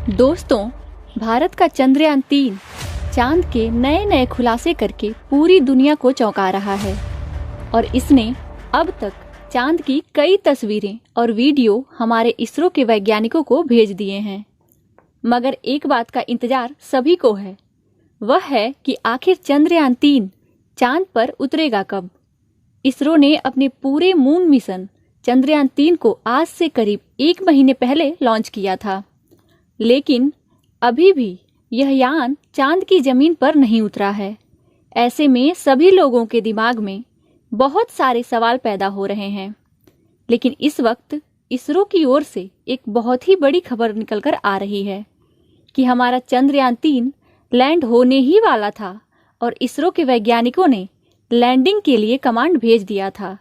दोस्तों, भारत का चंद्रयान-3 चांद के नए नए खुलासे करके पूरी दुनिया को चौंका रहा है और इसने अब तक चांद की कई तस्वीरें और वीडियो हमारे इसरो के वैज्ञानिकों को भेज दिए हैं। मगर एक बात का इंतजार सभी को है, वह है कि आखिर चंद्रयान-3 चांद पर उतरेगा कब। इसरो ने अपने पूरे मून मिशन चंद्रयान-3 को आज से करीब 1 महीने पहले लॉन्च किया था, लेकिन अभी भी यह यान चांद की जमीन पर नहीं उतरा है। ऐसे में सभी लोगों के दिमाग में बहुत सारे सवाल पैदा हो रहे हैं। लेकिन इस वक्त इसरो की ओर से एक बहुत ही बड़ी खबर निकलकर आ रही है कि हमारा चंद्रयान-3 लैंड होने ही वाला था और इसरो के वैज्ञानिकों ने लैंडिंग के लिए कमांड भेज दिया था।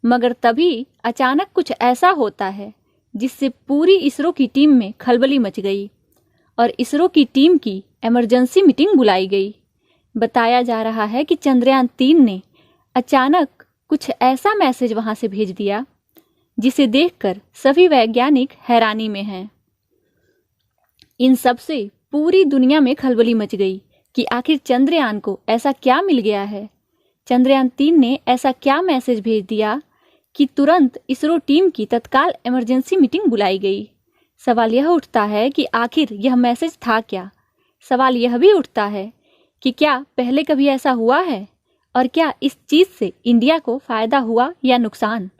मगर तभी अचानक कुछ ऐसा होता है जिससे पूरी इसरो की टीम में खलबली मच गई और इसरो की टीम की इमरजेंसी मीटिंग बुलाई गई। बताया जा रहा है कि चंद्रयान-3 ने अचानक कुछ ऐसा मैसेज वहां से भेज दिया जिसे देखकर सभी वैज्ञानिक हैरानी में हैं। इन सब से पूरी दुनिया में खलबली मच गई कि आखिर चंद्रयान को ऐसा क्या मिल गया है। चंद्रयान-3 ने ऐसा क्या मैसेज भेज दिया कि तुरंत इसरो टीम की तत्काल इमरजेंसी मीटिंग बुलाई गई। सवाल यह उठता है कि आखिर यह मैसेज था क्या। सवाल यह भी उठता है कि क्या पहले कभी ऐसा हुआ है और क्या इस चीज़ से इंडिया को फ़ायदा हुआ या नुकसान।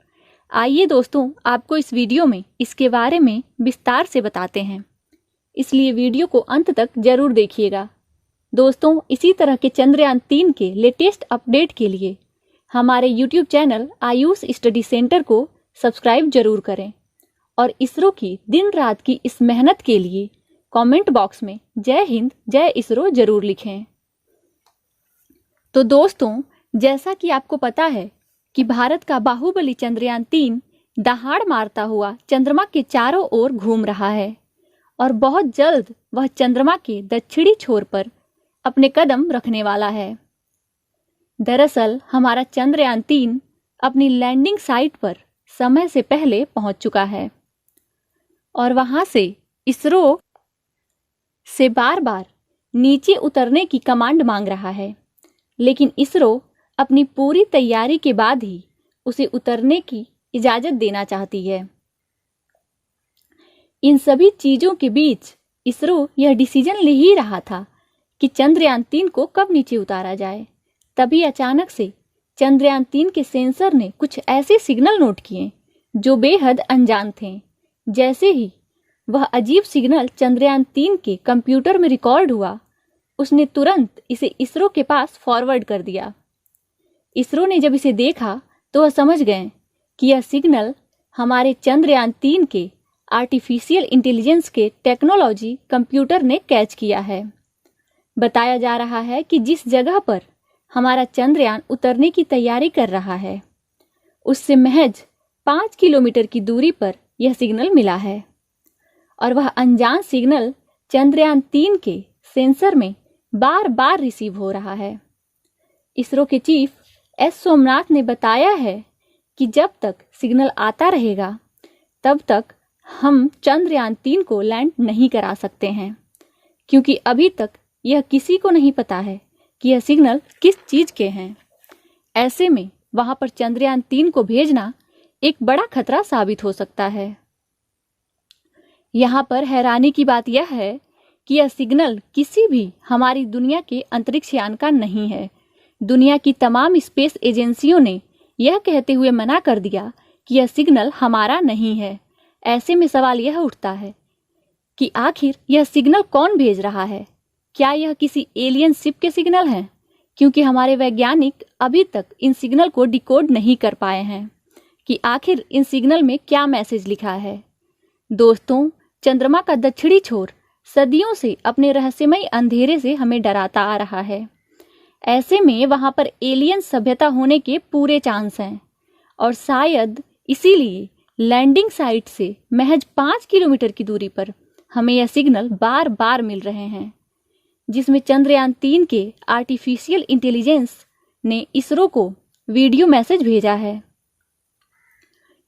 आइए दोस्तों, आपको इस वीडियो में इसके बारे में विस्तार से बताते हैं, इसलिए वीडियो को अंत तक जरूर देखिएगा। दोस्तों, इसी तरह के चंद्रयान-3 के लेटेस्ट अपडेट के लिए हमारे YouTube channel Ayush study centre को सब्सक्राइब जरूर करें और इसरो की दिन रात की इस मेहनत के लिए कमेंट बॉक्स में जय हिंद जय इसरो जरूर लिखें। तो दोस्तों, जैसा कि आपको पता है कि भारत का बाहुबली चंद्रयान-3 दहाड़ मारता हुआ चंद्रमा के चारों ओर घूम रहा है और बहुत जल्द वह चंद्रमा के दक्षिणी छोर पर अपने कदम रखने वाला है। दरअसल हमारा चंद्रयान-3 अपनी लैंडिंग साइट पर समय से पहले पहुंच चुका है और वहां से इसरो से बार बार नीचे उतरने की कमांड मांग रहा है, लेकिन इसरो अपनी पूरी तैयारी के बाद ही उसे उतरने की इजाजत देना चाहती है। इन सभी चीजों के बीच इसरो यह डिसीजन ले ही रहा था कि चंद्रयान-3 को कब नीचे उतारा जाए। तभी अचानक से चंद्रयान-3 के सेंसर ने कुछ ऐसे सिग्नल नोट किए जो बेहद अनजान थे। जैसे ही वह अजीब सिग्नल चंद्रयान-3 के कंप्यूटर में रिकॉर्ड हुआ, उसने तुरंत इसे इसरो के पास फॉरवर्ड कर दिया। इसरो ने जब इसे देखा तो वह समझ गए कि यह सिग्नल हमारे चंद्रयान-3 के आर्टिफिशियल इंटेलिजेंस के टेक्नोलॉजी कंप्यूटर ने कैच किया है। बताया जा रहा है कि जिस जगह पर हमारा चंद्रयान उतरने की तैयारी कर रहा है, उससे महज 5 किलोमीटर की दूरी पर यह सिग्नल मिला है और वह अनजान सिग्नल चंद्रयान-3 के सेंसर में बार बार रिसीव हो रहा है। इसरो के चीफ एस सोमनाथ ने बताया है कि जब तक सिग्नल आता रहेगा तब तक हम चंद्रयान-3 को लैंड नहीं करा सकते हैं, क्योंकि अभी तक यह किसी को नहीं पता है कि यह सिग्नल किस चीज के हैं। ऐसे में वहां पर चंद्रयान-3 को भेजना एक बड़ा खतरा साबित हो सकता है। यहाँ पर हैरानी की बात यह है कि यह सिग्नल किसी भी हमारी दुनिया के अंतरिक्ष यान का नहीं है। दुनिया की तमाम स्पेस एजेंसियों ने यह कहते हुए मना कर दिया कि यह सिग्नल हमारा नहीं है। ऐसे में सवाल यह उठता है कि आखिर यह सिग्नल कौन भेज रहा है। क्या यह किसी एलियन शिप के सिग्नल हैं? क्योंकि हमारे वैज्ञानिक अभी तक इन सिग्नल को डिकोड नहीं कर पाए हैं कि आखिर इन सिग्नल में क्या मैसेज लिखा है। दोस्तों, चंद्रमा का दक्षिणी छोर सदियों से अपने रहस्यमय अंधेरे से हमें डराता आ रहा है। ऐसे में वहां पर एलियन सभ्यता होने के पूरे चांस हैं और शायद इसीलिए लैंडिंग साइट से महज 5 किलोमीटर की दूरी पर हमें यह सिग्नल बार बार मिल रहे हैं, जिसमें चंद्रयान-3 के आर्टिफिशियल इंटेलिजेंस ने इसरो को वीडियो मैसेज भेजा है।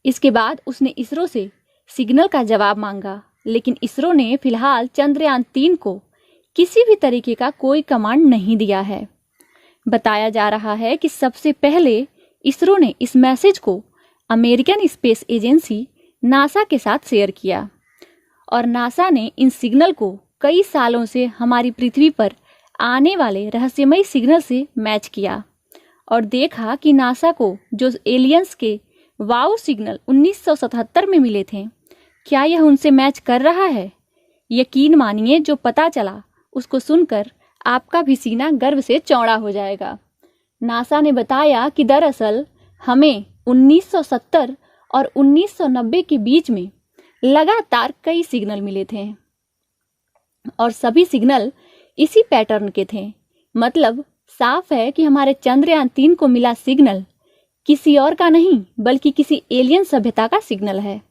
इसके बाद उसने इसरो से सिग्नल का जवाब मांगा, लेकिन इसरो ने फिलहाल चंद्रयान 3 को किसी भी तरीके का कोई कमांड नहीं दिया है। बताया जा रहा है कि सबसे पहले इसरो ने इस मैसेज को अमेरिकन स्पेस एजेंसी नासा के साथ शेयर किया और नासा ने इन सिग्नल को कई सालों से हमारी पृथ्वी पर आने वाले रहस्यमयी सिग्नल से मैच किया और देखा कि नासा को जो एलियंस के वाव सिग्नल 1977 में मिले थे, क्या यह उनसे मैच कर रहा है? यकीन मानिए, जो पता चला उसको सुनकर आपका भी सीना गर्व से चौड़ा हो जाएगा। नासा ने बताया कि दरअसल हमें 1970 और 1990 के बीच में लगातार कई सिग्नल मिले थे और सभी सिग्नल इसी पैटर्न के थे। मतलब साफ है कि हमारे चंद्रयान 3 को मिला सिग्नल किसी और का नहीं बल्कि किसी एलियन सभ्यता का सिग्नल है।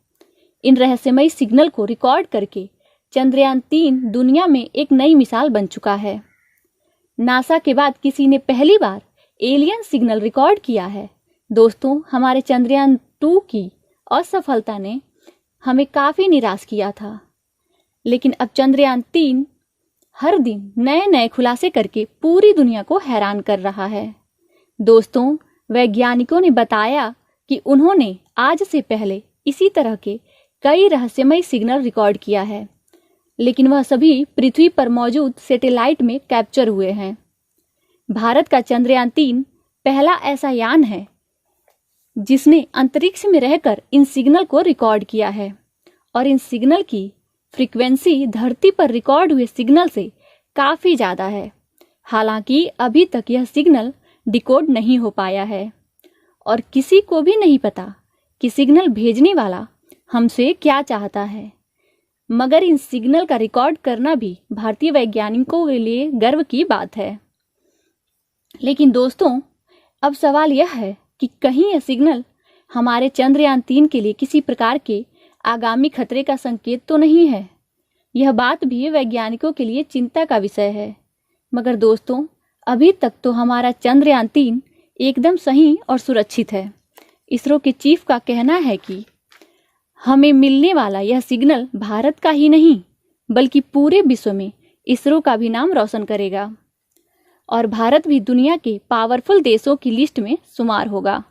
इन रहस्यमयी सिग्नल को रिकॉर्ड करके चंद्रयान 3 दुनिया में एक नई मिसाल बन चुका है। नासा के बाद किसी ने पहली बार एलियन सिग्नल रिकॉर्ड किया है। दोस्तों, हमारे चंद्रयान 2 की असफलता ने हमें काफी निराश किया था, लेकिन अब चंद्रयान 3 हर दिन नए नए खुलासे करके पूरी दुनिया को हैरान कर रहा है। दोस्तों, वैज्ञानिकों ने बताया कि उन्होंने आज से पहले इसी तरह के कई रहस्यमयी सिग्नल रिकॉर्ड किया है, लेकिन वह सभी पृथ्वी पर मौजूद सैटेलाइट में कैप्चर हुए हैं। भारत का चंद्रयान 3 पहला ऐसा यान है जिसने अंतरिक्ष में रहकर इन सिग्नल को रिकॉर्ड किया है और इन सिग्नल की फ्रीक्वेंसी धरती पर रिकॉर्ड हुए सिग्नल से काफी ज्यादा है। हालांकि अभी तक यह सिग्नल डिकोड नहीं हो पाया है और किसी को भी नहीं पता कि सिग्नल भेजने वाला हमसे क्या चाहता है। मगर इन सिग्नल का रिकॉर्ड करना भी भारतीय वैज्ञानिकों के लिए गर्व की बात है। लेकिन दोस्तों, अब सवाल यह है कि कहीं यह सिग्नल हमारे चंद्रयान 3 के लिए किसी प्रकार के आगामी खतरे का संकेत तो नहीं है। यह बात भी वैज्ञानिकों के लिए चिंता का विषय है। मगर दोस्तों, अभी तक तो हमारा चंद्रयान 3 एकदम सही और सुरक्षित है। इसरो के चीफ का कहना है कि हमें मिलने वाला यह सिग्नल भारत का ही नहीं बल्कि पूरे विश्व में इसरो का भी नाम रोशन करेगा और भारत भी दुनिया के पावरफुल देशों की लिस्ट में शुमार होगा।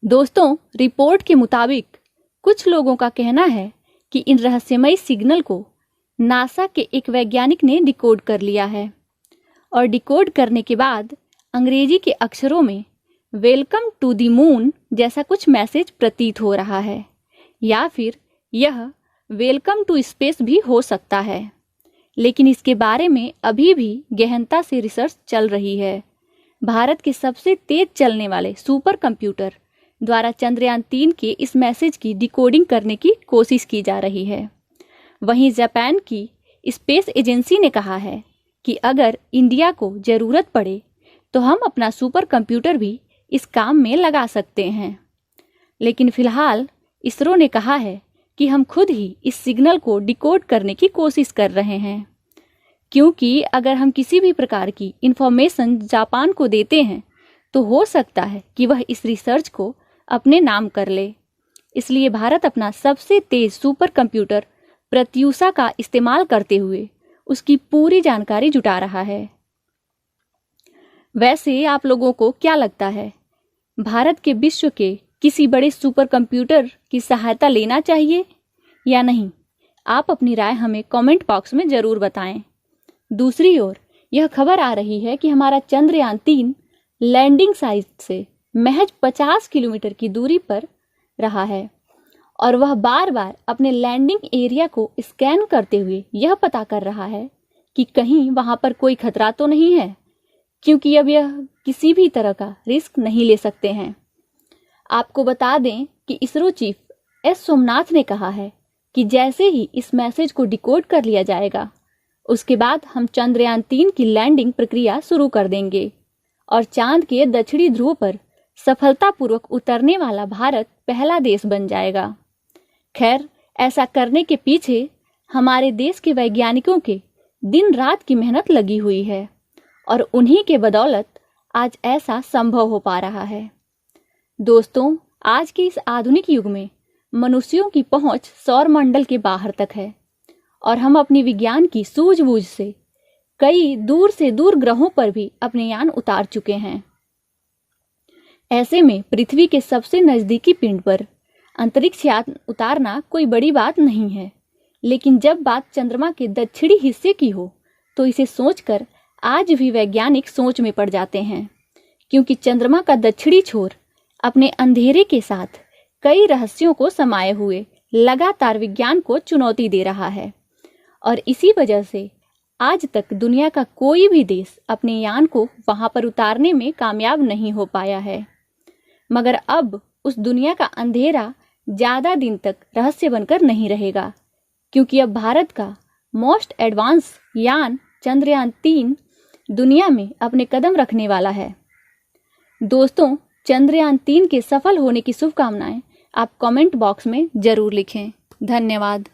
दोस्तों, रिपोर्ट के मुताबिक कुछ लोगों का कहना है कि इन रहस्यमयी सिग्नल को नासा के एक वैज्ञानिक ने डिकोड कर लिया है और डिकोड करने के बाद अंग्रेजी के अक्षरों में वेलकम टू द मून जैसा कुछ मैसेज प्रतीत हो रहा है, या फिर यह वेलकम टू स्पेस भी हो सकता है। लेकिन इसके बारे में अभी भी गहनता से रिसर्च चल रही है। भारत के सबसे तेज चलने वाले सुपर कंप्यूटर द्वारा चंद्रयान 3 के इस मैसेज की डिकोडिंग करने की कोशिश की जा रही है। वहीं जापान की स्पेस एजेंसी ने कहा है कि अगर इंडिया को जरूरत पड़े तो हम अपना सुपर कंप्यूटर भी इस काम में लगा सकते हैं। लेकिन फिलहाल इसरो ने कहा है कि हम खुद ही इस सिग्नल को डिकोड करने की कोशिश कर रहे हैं, क्योंकि अगर हम किसी भी प्रकार की इंफॉर्मेशन जापान को देते हैं तो हो सकता है कि वह इस रिसर्च को अपने नाम कर ले। इसलिए भारत अपना सबसे तेज सुपर कंप्यूटर प्रत्यूषा का इस्तेमाल करते हुए उसकी पूरी जानकारी जुटा रहा है। वैसे आप लोगों को क्या लगता है, भारत के विश्व के किसी बड़े सुपर कंप्यूटर की सहायता लेना चाहिए या नहीं? आप अपनी राय हमें कमेंट बॉक्स में जरूर बताएं। दूसरी ओर यह खबर आ रही है कि हमारा चंद्रयान 3 लैंडिंग साइट से महज 50 किलोमीटर की दूरी पर रहा है और वह बार बार अपने लैंडिंग एरिया को स्कैन करते हुए यह पता कर रहा है कि कहीं वहां पर कोई खतरा तो नहीं है, क्योंकि अब यह किसी भी तरह का रिस्क नहीं ले सकते हैं। आपको बता दें कि इसरो चीफ एस सोमनाथ ने कहा है कि जैसे ही इस मैसेज को डिकोड कर लिया जाएगा उसके बाद हम चंद्रयान 3 की लैंडिंग प्रक्रिया शुरू कर देंगे और चांद के दक्षिणी ध्रुव पर सफलतापूर्वक उतरने वाला भारत पहला देश बन जाएगा। खैर, ऐसा करने के पीछे हमारे देश के वैज्ञानिकों के दिन रात की मेहनत लगी हुई है और उन्हीं के बदौलत आज ऐसा संभव हो पा रहा है। दोस्तों, आज के इस आधुनिक युग में मनुष्यों की पहुंच सौर मंडल के बाहर तक है और हम अपनी विज्ञान की सूझबूझ से कई दूर से दूर ग्रहों पर भी अपने यान उतार चुके हैं। ऐसे में पृथ्वी के सबसे नजदीकी पिंड पर अंतरिक्ष यान उतारना कोई बड़ी बात नहीं है, लेकिन जब बात चंद्रमा के दक्षिणी हिस्से की हो तो इसे सोचकर आज भी वैज्ञानिक सोच में पड़ जाते हैं, क्योंकि चंद्रमा का दक्षिणी छोर अपने अंधेरे के साथ कई रहस्यों को समाये हुए लगातार विज्ञान को चुनौती दे रहा है और इसी वजह से आज तक दुनिया का कोई भी देश अपने यान को वहां पर उतारने में कामयाब नहीं हो पाया है। मगर अब उस दुनिया का अंधेरा ज्यादा दिन तक रहस्य बनकर नहीं रहेगा, क्योंकि अब भारत का मोस्ट एडवांस यान चंद्रयान-3 दुनिया में अपने कदम रखने वाला है। दोस्तों, चंद्रयान-3 के सफल होने की शुभकामनाएं आप कमेंट बॉक्स में जरूर लिखें। धन्यवाद।